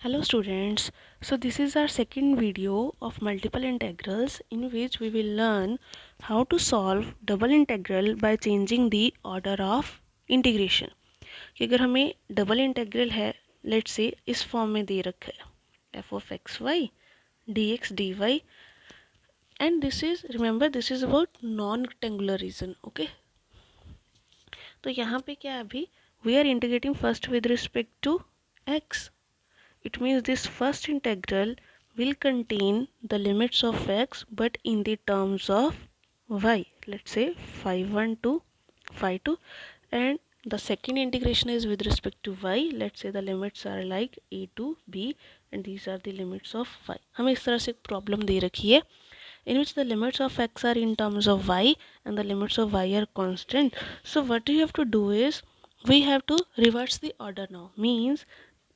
Hello students, so this is our second video of multiple integrals in which we will learn how to solve double integral by changing the order of integration. कि अगर हमें double integral है let's say इस form में दे रखा है f of x y dx dy and this is remember this is about non-rectangular region. Okay तो यहाँ पे क्या है अभी we are integrating first with respect to x. It means this first integral will contain the limits of x but in the terms of y. Let's say phi 1 to phi 2 and the second integration is with respect to y. Let's say the limits are like a to b and these are the limits of y. हमें इस तरह से problem दे रखी है in which the limits of x are in terms of y and the limits of y are constant. So what you have to do is we have to reverse the order now. Means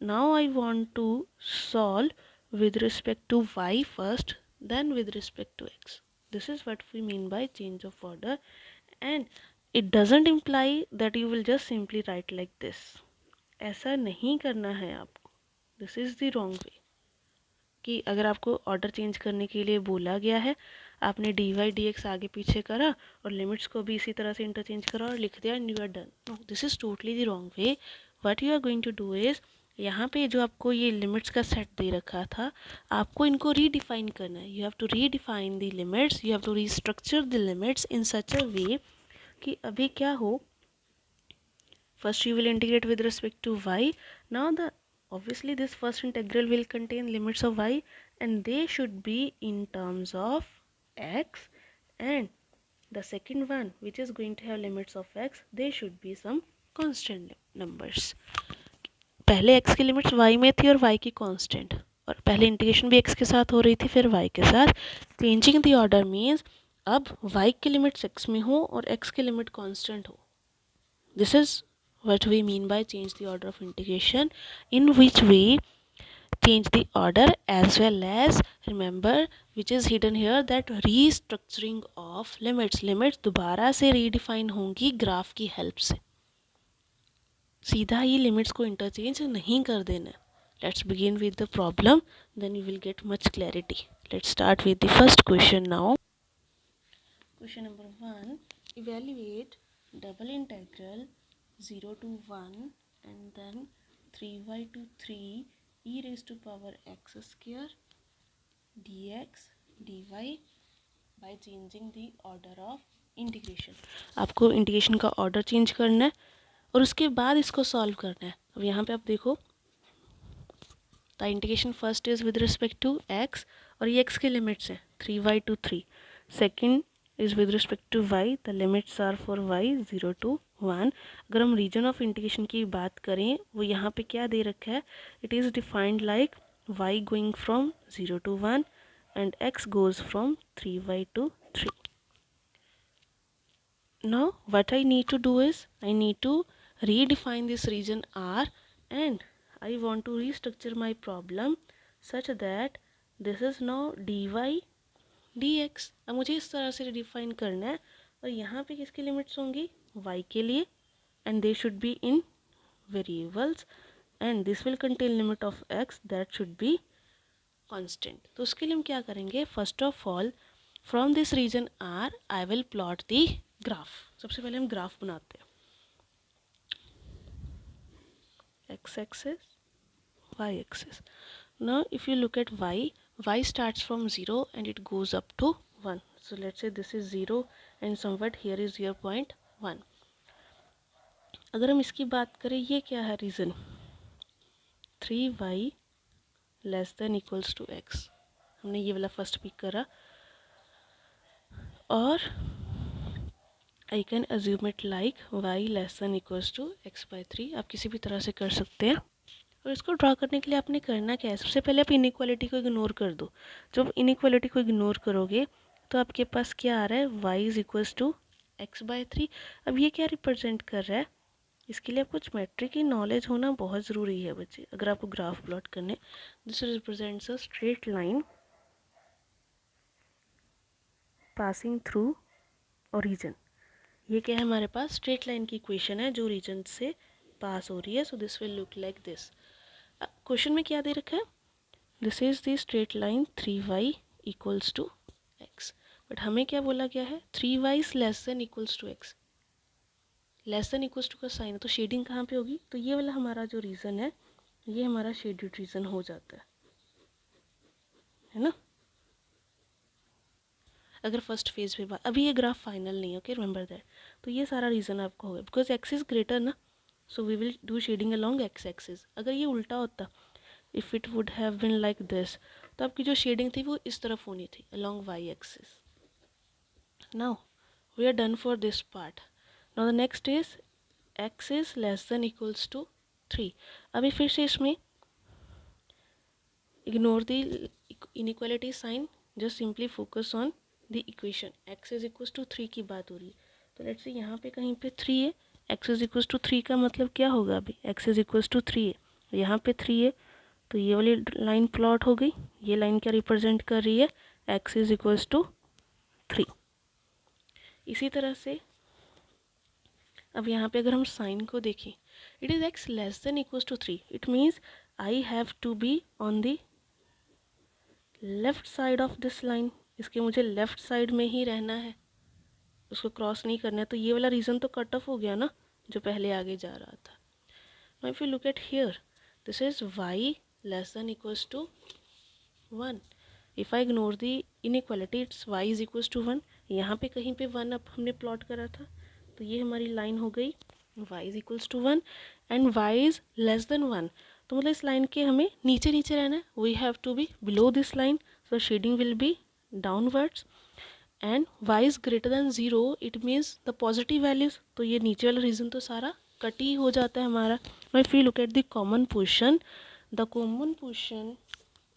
now I want to solve with respect to y first, then with respect to x. This is what we mean by change of order, and it doesn't imply that you will just simply write like this. ऐसा नहीं करना है आपको. This is the wrong way. कि अगर आपको order change करने के लिए बोला गया है, आपने डी वाई डी एक्स आगे पीछे करा और लिमिट्स को भी इसी तरह से इंटरचेंज करा और लिख दिया and you are done. No, this is totally the wrong way. What you are going to do is यहाँ पे जो आपको ये लिमिट्स का सेट दे रखा था आपको इनको रीडिफाइन करना है. You have to redefine the limits, you have to restructure the limits in such a way कि अभी क्या हो. First you will integrate with respect to y. Now obviously this first integral will contain limits of y and they should be in terms of x, and the second one which is going to have limits of x, they should be some constant numbers. पहले x की limits y में थी और y की constant, और पहले integration भी x के साथ हो रही थी फिर y के साथ. चेंजिंग द ऑर्डर मीन्स अब y की लिमिट्स x में हो और x की लिमिट कांस्टेंट हो. This is what we mean by change the order of integration, in which we change the order as well as remember which is hidden here that restructuring of limits दोबारा से redefine होंगी graph की help से. सीधा ही limits को interchange नहीं कर देना. Let's begin with the problem, then you will get much clarity. Let's start with the first question now. Question number 1. Evaluate double integral 0 to 1 and then 3y to 3 e raised to power x square dx dy by changing the order of integration. आपको integration का order change करना है और उसके बाद इसको solve करना है. अब यहाँ पे आप देखो the integration first is with respect to x और ये x के लिमिट्स हैं 3y to 3. Second is with respect to y, the limits are for y 0 to 1. अगर हम रीजन ऑफ इंटीग्रेशन की बात करें वो यहाँ पे क्या दे रखा है, it is defined like y going from 0 to 1 and x goes from 3y to 3. Now what I need to do is I need to redefine this region R and I want to restructure my problem such that this is now dy dx. अब मुझे इस तरह से define करना है और यहाँ पे किसकी लिमिट्स होंगी y के लिए and they should be in variables and this will contain limit of x that should be constant. तो उसके लिए हम क्या करेंगे, first of all from this region R I will plot the graph. सबसे पहले हम ग्राफ बनाते हैं. x axis y axis. Now if you look at y starts from 0 and it goes up to 1. So let's say this is 0 and somewhat here is your point 1. अगर हम इसकी बात करें ये क्या है region 3y less than equals to x. हमने ये वाला फर्स्ट पिक करा और I can assume it like y less than equals to x by 3. आप किसी भी तरह से कर सकते हैं और इसको ड्रा करने के लिए आपने करना क्या है, सबसे पहले आप इनइक्वालिटी को इग्नोर कर दो. जब इनइक्वालिटी को इग्नोर करोगे तो आपके पास क्या आ रहा है y is equals to x by 3. अब ये क्या रिप्रेजेंट कर रहा है, इसके लिए आपको ज्योमेट्री की नॉलेज होना बहुत ज़रूरी है बच्चे अगर आपको ग्राफ प्लॉट करने. This represents a straight line passing through origin. ये क्या है हमारे पास स्ट्रेट लाइन की इक्वेशन है जो रीजन से पास हो रही है. So this will look like this. Question में क्या दे रखा है, this is the straight line 3y equals to x, but हमें क्या बोला गया है 3y less than equals to x, less than equals to का साइन है, तो शेडिंग कहाँ पे होगी, तो ये वाला हमारा जो रीज़न है ये हमारा शेडेड रीज़न हो जाता है ना। अगर फर्स्ट फेज पे अभी ये ग्राफ फाइनल नहीं है, ओके रिमेंबर दैट, तो ये सारा रीज़न आपको होगा बिकॉज एक्स इज ग्रेटर ना, so we will do shading along x axis. अगर ये उल्टा होता, if it would have been like this, तो आपकी जो शेडिंग थी वो इस तरफ होनी थी along y axis. Now we are done for this part. Now the next is x is less than equals to 3। अभी फिर से इसमें ignore the inequality sign, just simply focus on the equation. X is equals to 3 की बात हो रही है, तो लेट्स से यहाँ पे कहीं पे 3 है, एक्स इज इक्वल्स टू 3 का मतलब क्या होगा, अभी एक्स इज इक्वल्स टू 3 है, यहाँ पे 3 है, तो ये वाली लाइन प्लॉट हो गई। ये लाइन क्या रिप्रेजेंट कर रही है, एक्स इज इक्वल्स टू 3। इसी तरह से अब यहाँ पे अगर हम साइन को देखें, it is x less than equals to 3, it means I have to be on the left side of this line, इसके मुझे लेफ्ट साइड में ही रहना है, उसको क्रॉस नहीं करना है, तो ये वाला रीज़न तो कट ऑफ हो गया ना जो पहले आगे जा रहा था। Now if you look at here, this is y less than equals to 1। If I ignore the inequality, it's y is equals to 1। यहाँ पे कहीं पे 1 अब हमने प्लॉट करा था, तो ये हमारी लाइन हो गई y is equals to 1 and y is less than 1, तो मतलब इस लाइन के हमें नीचे नीचे रहना है, we have to be below this line, so shading will be downwards and y is greater than 0, it means the positive values, तो ये नीचे वाला रीजन तो सारा कट ही हो जाता है हमारा। If you look at the common portion, the common portion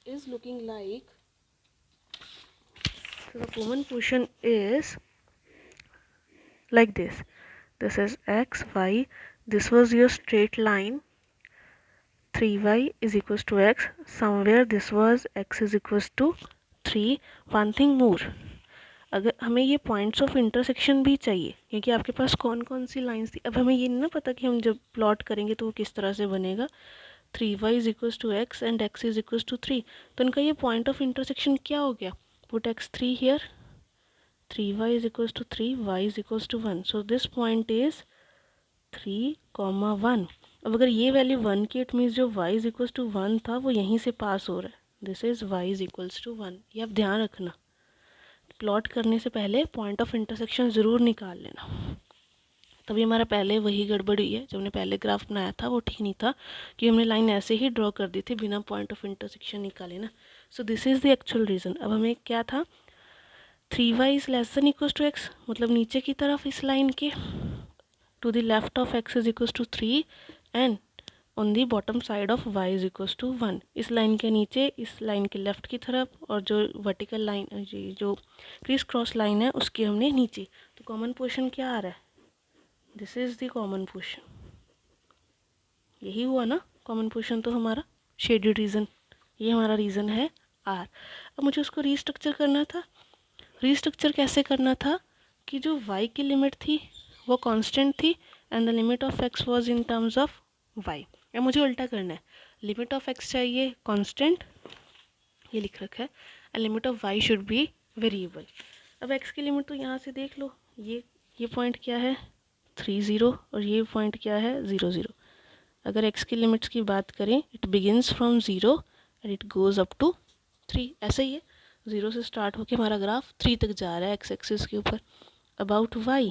is looking like, so the common portion is like this, this is x y, this was your straight line 3y is equals to x, somewhere this was x is equals to 3। one thing more, अगर हमें ये points of intersection भी चाहिए, क्योंकि आपके पास कौन कौन सी lines थी, अब हमें ये नहीं ना पता कि हम जब प्लॉट करेंगे तो वो किस तरह से बनेगा। 3y is equals to x and x is equals to 3, तो इनका ये पॉइंट ऑफ इंटरसेक्शन क्या हो गया, put x3 here, 3y is equals to 3, y is equals to 1, so this point is 3, 1। अब अगर ये वैल्यू 1 की, इट मीन्स जो y इज इक्वल्स टू 1 था वो यहीं से पास हो रहा है, this is y is equals to 1। ये आप ध्यान रखना, प्लॉट करने से पहले पॉइंट ऑफ इंटरसेक्शन ज़रूर निकाल लेना। तभी हमारा पहले वही गड़बड़ हुई है, जब हमने पहले ग्राफ बनाया था वो ठीक नहीं था, कि हमने लाइन ऐसे ही ड्रॉ कर दी थी बिना पॉइंट ऑफ इंटरसेक्शन निकाले ना। So this is the actual region. अब हमें क्या था, 3y is less than equals to x, मतलब नीचे की तरफ इस लाइन के, to the left of x is equals to 3 and on the bottom side of y is equals to 1, इस लाइन के नीचे, इस लाइन के लेफ्ट की तरफ, और जो वर्टिकल लाइन जो क्रिस क्रॉस लाइन है उसके हमने नीचे, तो कॉमन पोर्शन क्या आ रहा है, this is the common portion, यही हुआ ना कॉमन पोर्शन, तो हमारा शेडेड रीजन, ये हमारा रीजन है आर। अब मुझे उसको रीस्ट्रक्चर करना था। रीस्ट्रक्चर कैसे करना था, कि जो y की लिमिट थी वो कांस्टेंट थी and the limit of x was in terms of y। या मुझे उल्टा करना है, लिमिट ऑफ x चाहिए कांस्टेंट, ये लिख रखा है, and limit of y should be variable. अब x की लिमिट तो यहाँ से देख लो, ये पॉइंट क्या है 3 0 और ये पॉइंट क्या है 0 0। अगर x की लिमिट्स की बात करें, it begins from 0 and it goes up to 3, ऐसा ही है, 0 से स्टार्ट होकर हमारा ग्राफ 3 तक जा रहा है एक्स एक्सिस के ऊपर। अबाउट y,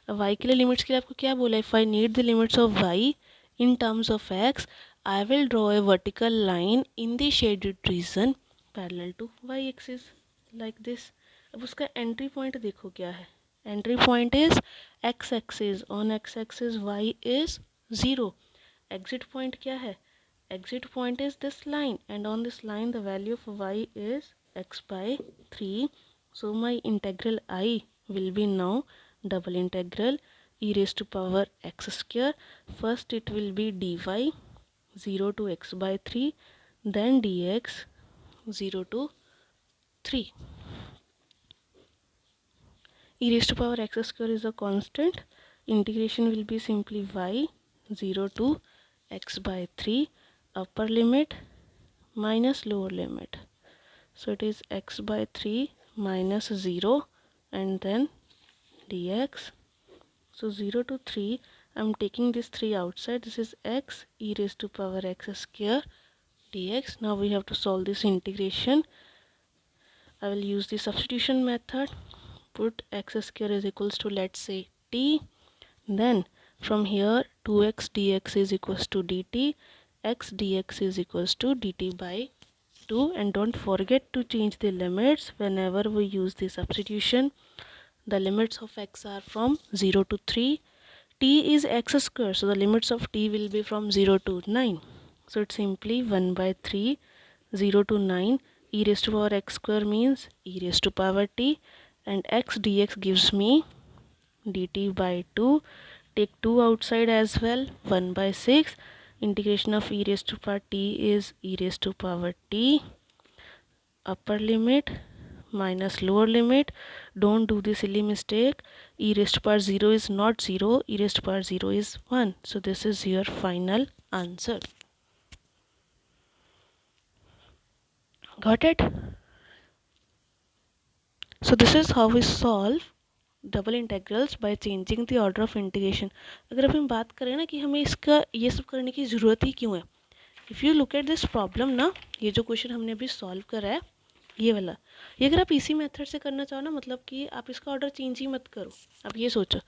अब y के लिए लिमिट्स के लिए आपको क्या बोला है, if I need the limits of y in terms of x, I will draw a vertical line in the shaded region parallel to y axis like this. अब उसका एंट्री पॉइंट देखो क्या है, entry point is x axis, on x axis y is 0। Exit point क्या है, exit point is this line and on this line the value of y is x by 3. So my integral I will be now double integral e raised to power x square. First it will be dy 0 to x by 3, then dx 0 to 3. E raised to power x square is a constant. Integration will be simply y 0 to x by 3 upper limit minus lower limit. So it is x by 3 minus 0 and then dx. So 0 to 3, I am taking this 3 outside. This is x e raised to power x square dx. Now we have to solve this integration. I will use the substitution method. Put x square is equals to, let's say, t. Then from here 2x dx is equals to dt. X dx is equals to dt by 2. And don't forget to change the limits whenever we use the substitution. The limits of x are from 0 to 3. T is x square, so the limits of t will be from 0 to 9. So it's simply 1 by 3, 0 to 9. E raised to power x square means e raised to power t, and x dx gives me dt by 2. Take 2 outside as well. 1 by 6. Integration of e raised to power t is e raised to power t. Upper limit minus lower limit. Don't do the silly mistake. E raised to power 0 is not 0. E raised to power 0 is 1. So this is your final answer. Got it? So this is how we solve double integrals by changing the order of integration. अगर अब हम बात करें ना कि हमें इसका ये सब करने की ज़रूरत ही क्यों है. If you look at this problem ना, ये जो क्वेश्चन हमने अभी सॉल्व करा है ये वाला, ये अगर आप इसी मेथड से करना चाहो ना, मतलब कि आप इसका ऑर्डर चेंज ही मत करो, आप ये सोचो.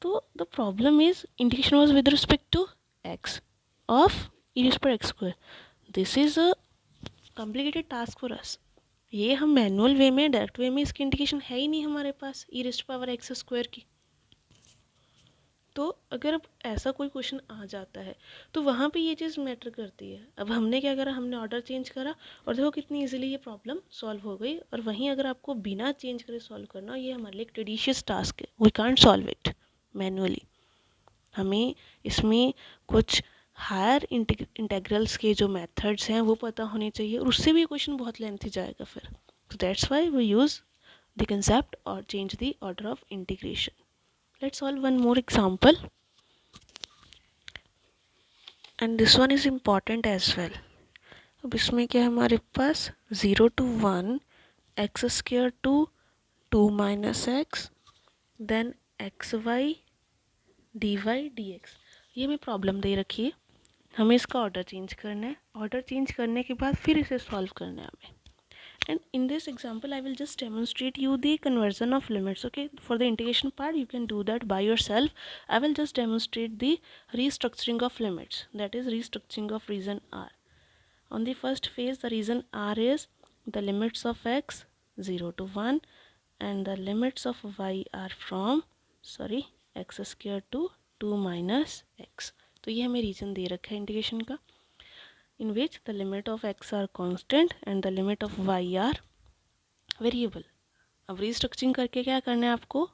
तो the problem is integration was with respect to x of e raise पर x square. This is a complicated task for us. ये हम मैनुअल वे में, डायरेक्ट वे में इसकी इंडिकेशन है ही नहीं हमारे पास e raise power x square की. तो अगर अब ऐसा कोई क्वेश्चन आ जाता है तो वहाँ पे ये चीज़ मैटर करती है. अब हमने क्या करा, हमने ऑर्डर चेंज करा और देखो कितनी इजीली ये प्रॉब्लम सॉल्व हो गई. और वहीं अगर आपको बिना चेंज करे सॉल्व करना, ये हमारे लिए एक टेडिशियस टास्क है. We can't solve it manually. हमें इसमें कुछ हायर इंटेग्रल्स के जो मेथड्स हैं वो पता होने चाहिए, और उससे भी ये क्वेश्चन बहुत लेंथी जाएगा फिर. So that's why we use the concept or change the order of integration. Let's solve one more example. And this one is important as well. अब इसमें क्या है हमारे पास 0 to 1 x square to 2 minus x then xy dy dx. ये हमें problem दे रखी है, हमें इसका ऑर्डर चेंज करना है. ऑर्डर चेंज करने के बाद फिर इसे सॉल्व करना है हमें. And in this example I will just demonstrate you the conversion of limits. Okay, for the integration part you can do that by yourself. I will just demonstrate the restructuring of limits, that is restructuring of region R. On the first phase the region R is the limits of x 0 to 1 and the limits of y are from x square to 2 minus x. तो ये हमें reason दे रखा है integration का, in which the limit of x are constant and the limit of y are variable. अब restructuring करके क्या करना है आपको,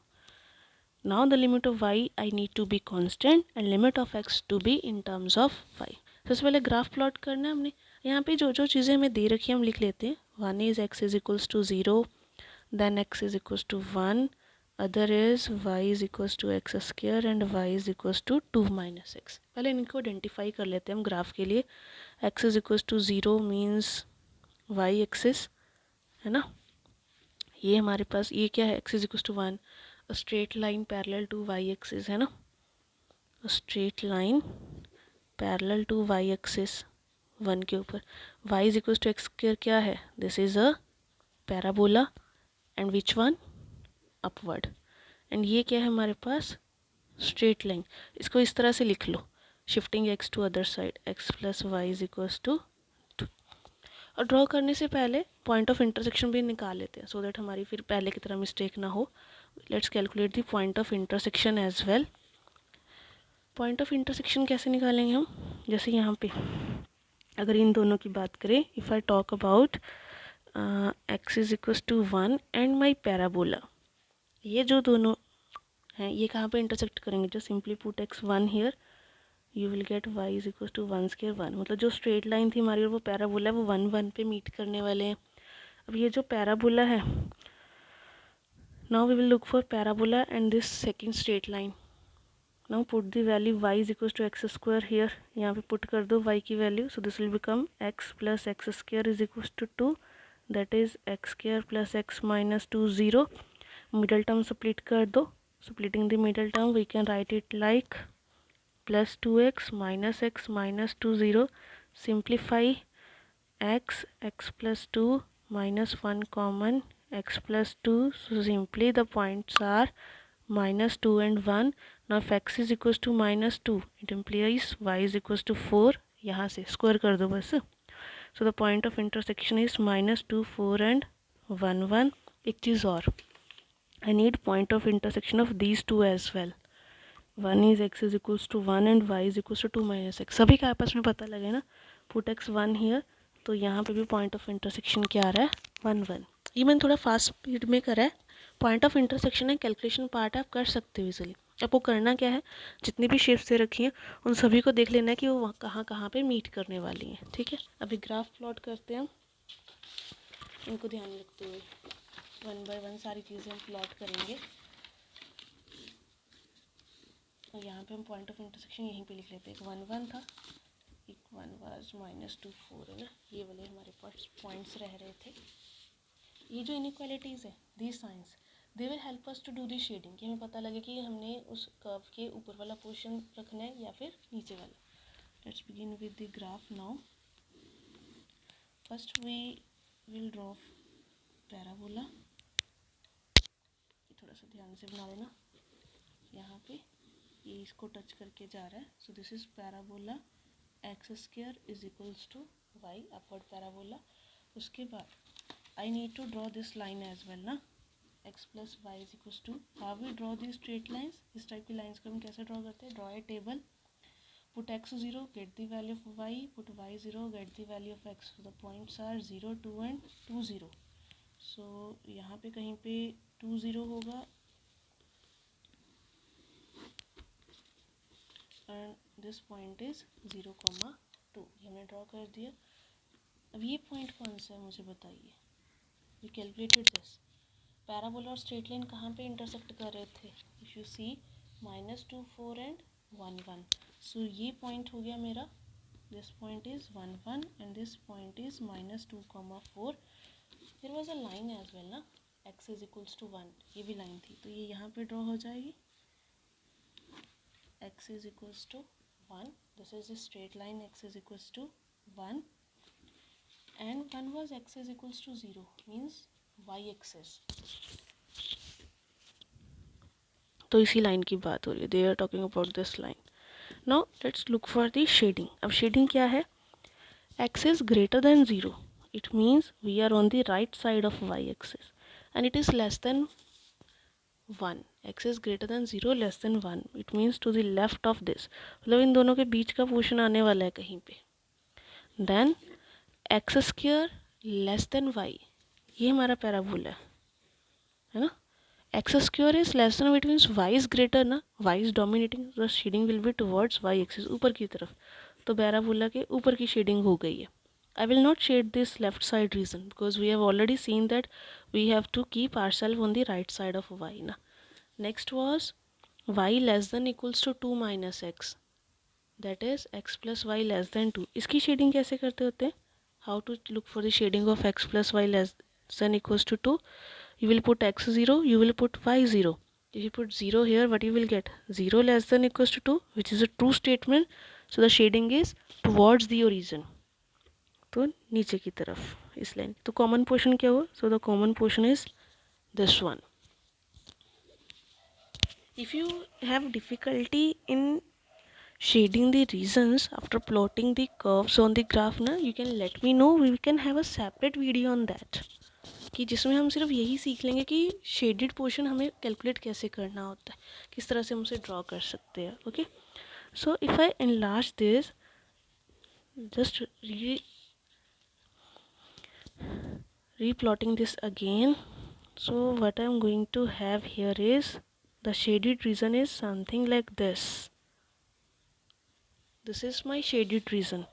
now the limit of y I need to be constant and limit of x to be in terms of y. सबसे पहले graph plot करना है हमने. यहाँ पे जो जो चीज़ें हमें दे रखी है हम लिख लेते हैं. One is x is equals to 0, then x is equals to 1, other is y is equals to x square and y is equals to 2 minus x. पहले इनको आइडेंटिफाई कर लेते हैं हम ग्राफ के लिए. x is equals to 0 means y axis है ना, ये हमारे पास ये क्या है, x is equals to 1, straight line parallel to y axis है ना, straight line parallel to y axis 1 के ऊपर. y is equals to x square क्या है, this is a parabola and which one, upward. And ये क्या है हमारे पास, स्ट्रेट लाइन. इसको इस तरह से लिख लो, shifting x to other side, x plus y is equals to 2. और ड्रॉ करने से पहले पॉइंट ऑफ इंटरसेक्शन भी निकाल लेते हैं, सो दैट हमारी फिर पहले की तरह मिस्टेक ना हो. Let's calculate the point of intersection as well. Point of intersection कैसे निकालेंगे हम, जैसे यहाँ पे अगर इन दोनों की बात करें, if I talk about x is equals to 1 and my parabola, ये जो दोनों हैं ये कहाँ पे इंटरसेक्ट करेंगे, जो simply put x1 here you will get y is equals to 1 square 1. मतलब जो स्ट्रेट लाइन थी हमारी और वो पैराबोला है वो 1 1 पे मीट करने वाले हैं. अब ये जो पैराबोला है, now we will look for parabola and this second straight line. Now put the value y is equal to x square here, यहाँ पे पुट कर दो y की value, so this will become x plus x square is equal to 2, that is x square plus x minus 2 0. Middle term split कर दो, splitting the middle term we can write it like plus 2x minus 2 0. Simplify x plus 2 minus 1 common, x plus 2, so simply the points are minus 2 and 1. Now if x is equals to minus 2, it implies y is equals to 4. यहाँ से square कर दो बस. So the point of intersection is minus 2 4 and 1 1. एक चीज़ और, I need point of intersection of these two as well. One is x is equals to 1 and y is equals to 2 minus x. सभी का आपस में पता लगे ना. Put x 1 here, तो यहाँ पे भी point of intersection क्या आ रहा है 1 1. ये मैंने थोड़ा फास्ट स्पीड में करा है. पॉइंट ऑफ इंटरसेक्शन है, कैलकुलेशन पार्ट आप कर सकते हो इजीली. आपको करना क्या है, जितनी भी शेप्स दे रखी हैं उन सभी को देख लेना है कि वो कहाँ कहाँ पे मीट करने वाली हैं. ठीक है, अभी ग्राफ प्लॉट करते हैं हम, इनको ध्यान में रखते हुए 1 बाय 1 सारी चीज़ें हम प्लॉट करेंगे. और यहाँ पे हम पॉइंट ऑफ इंटरसेक्शन यहीं पे लिख लेते हैं. एक 1 1 था, एक 1 वाज माइनस 2 4 है ना, ये वाले हमारे पास पॉइंट्स रह रहे थे. ये जो इनइक्वालिटीज़ है, these signs they will help us to do the shading, कि हमें पता लगे कि हमने उस कर्व के ऊपर वाला पोर्शन रखना है या फिर नीचे वाला. Let's begin with the graph now. First we will draw parabola. थोड़ा सा ध्यान से बना लेना, यहाँ पे ये इसको टच करके जा रहा है. So this is parabola, x square is equals to y, upward parabola. उसके बाद I need to draw this line as well ना, x plus y is equals to. How we draw the straight lines, इस type की lines को हम कैसे draw करते हैं. Draw a table, put x 0 get the value of y, put y 0 get the value of x. The points are 0 2 and 2 0. So यहाँ पे कहीं पे 2 0 होगा एंड दिस पॉइंट इज 0 2. ये हमने ड्रॉ कर दिया. अब ये पॉइंट कौन सा है मुझे बताइए. We calculated this. पैराबोला और स्ट्रेट लाइन कहाँ पे इंटरसेक्ट कर रहे थे. If you see minus 2 4 and 1 1. So ये पॉइंट हो गया मेरा, this point is 1 1 and this point is minus 2 4. There was a line as well ना, एक्स इज इक्वल्स टू 1, ये भी लाइन थी, तो ये यहाँ पे ड्रॉ हो जाएगी. x is equals to 1. This is a straight line, x is equals to 1 and 1 was x is equals to 0 means y axis. तो इसी लाइन की बात हो रही है. They are talking about this line. Now let's look for the shading. अब shading क्या है. x is greater than 0. It means we are on the right side of y axis and it is less than 1. x is greater than 0 less than 1. It means to the left of this. मतलब इन दोनों के बीच का portion आने वाला है कहीं पे. Then x square less than y, ये हमारा पैराबोला है ना. x square is less than, it means y is greater ना, y is dominating, the shading will be towards y axis, ऊपर की तरफ. तो पैराबोला के ऊपर की शेडिंग हो गई है. I will not shade this left side region because we have already seen that we have to keep ourselves on the right side of y na. Next was y less than equals to 2 minus x, that is x plus y less than 2. इसकी shading कैसे करते होते हैं. How to look for the shading of x plus y less than equals to 2. You will put x 0, you will put y 0. If you put 0 here, what you will get, 0 less than equals to 2, which is a true statement. So the shading is towards the origin, तो नीचे की तरफ इस line. तो common portion क्या हुआ. So the common portion is this one. If you have difficulty in shading the regions after plotting the curves on the graph ना, you can let me know. We can have a separate video on that, कि जिसमें हम सिर्फ यही सीख लेंगे कि shaded portion हमें कैलकुलेट कैसे करना होता है, किस तरह से हम उसे ड्रॉ कर सकते हैं. Okay, so if I enlarge this, just replotting this again. So what I am going to have here is the shaded region is something like this. This is my shaded region,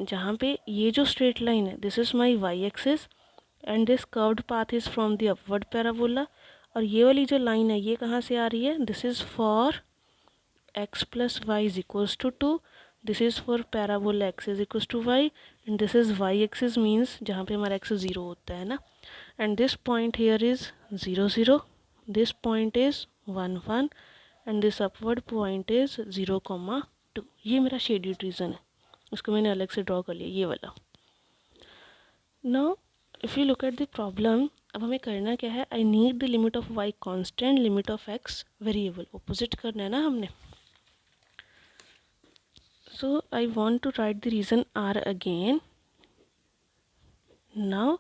जहाँ पे ये जो straight line है, this is my y axis and this curved path is from the upward parabola. और ये वाली जो line है ये कहाँ से आ रही है. This is for x plus y is equals to 2. This is for parabola x is equals to y, and this is y axis means जहाँ पे हमारा x 0 होता है ना, and this point here is 0 0, this point is 1 1, and this upward point is 0 2. ये मेरा scheduled reason है, उसको मैंने अलग से ड्रॉ कर लिया ये वाला. Now if you look at the problem, अब हमें करना क्या है, आई need the limit of y constant, limit of x variable. Opposite करना है ना हमने. So I want to write the reason R again. Now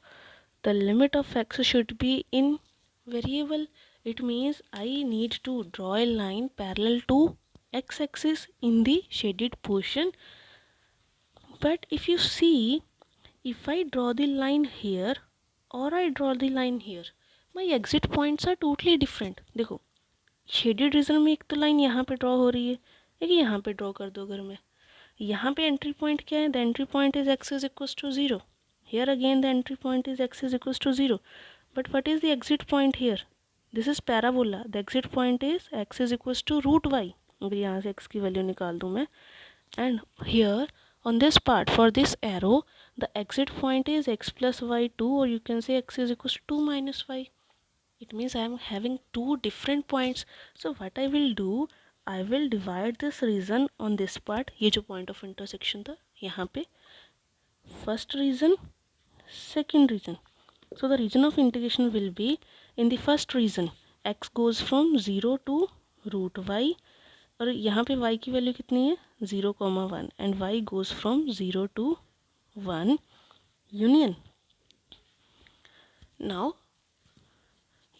the limit of x should be in variable. It means I need to draw a line parallel to x-axis in the shaded portion. But if you see, if I draw the line here or I draw the line here, my exit points are totally different. देखो shaded region में एक तो line यहाँ पे draw हो रही है, एक यहाँ पे ड्रॉ कर दो. अगर मैं यहाँ पे एंट्री पॉइंट क्या है, the entry point is x is equals to 0. Here again the entry point is x is equals to 0. But what is the exit point here, this is parabola, the exit point is x is equals to root y. अगर यहाँ से x की value निकाल दूँ मैं, and here on this part for this arrow the exit point is x plus y2, or you can say x is equals to 2 minus y. It means I am having two different points. So what I will do, I will divide this region on this part. ये जो point of intersection था यहाँ पे, first region, second region. So the region of integration will be in the first region x goes from 0 to root y, और यहाँ पे y की value कितनी है 0,1, and y goes from 0 to 1 union. Now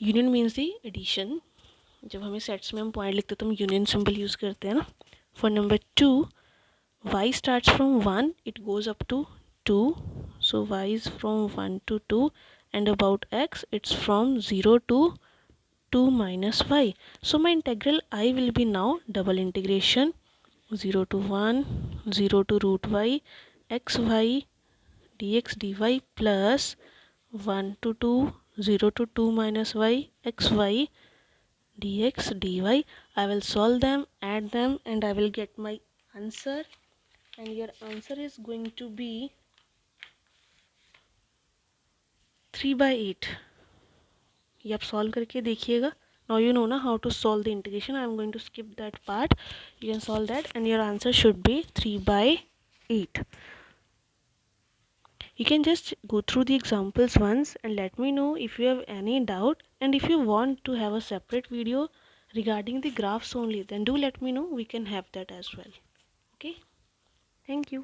union means the addition. जब हमें sets में हम पॉइंट लिखते हैं तो हम यूनियन सिंबल यूज़ करते हैं ना. For number 2, y starts from 1, it goes up to 2, so y is from 1 to 2, and about x it's from 0 to 2 minus y. So my integral I will be now double integration 0 to 1, 0 to root y, xy dx dy plus 1 to 2, 0 to 2 minus y, xy dx dy. I will solve them, add them, and I will get my answer, and your answer is going to be 3/8. ये आप solve करके देखिएगा. Now you know na how to solve the integration. I am going to skip that part. You can solve that and your answer should be 3/8. You can just go through the examples once and let me know if you have any doubt, and if you want to have a separate video regarding the graphs only, then do let me know. We can have that as well. Okay, thank you.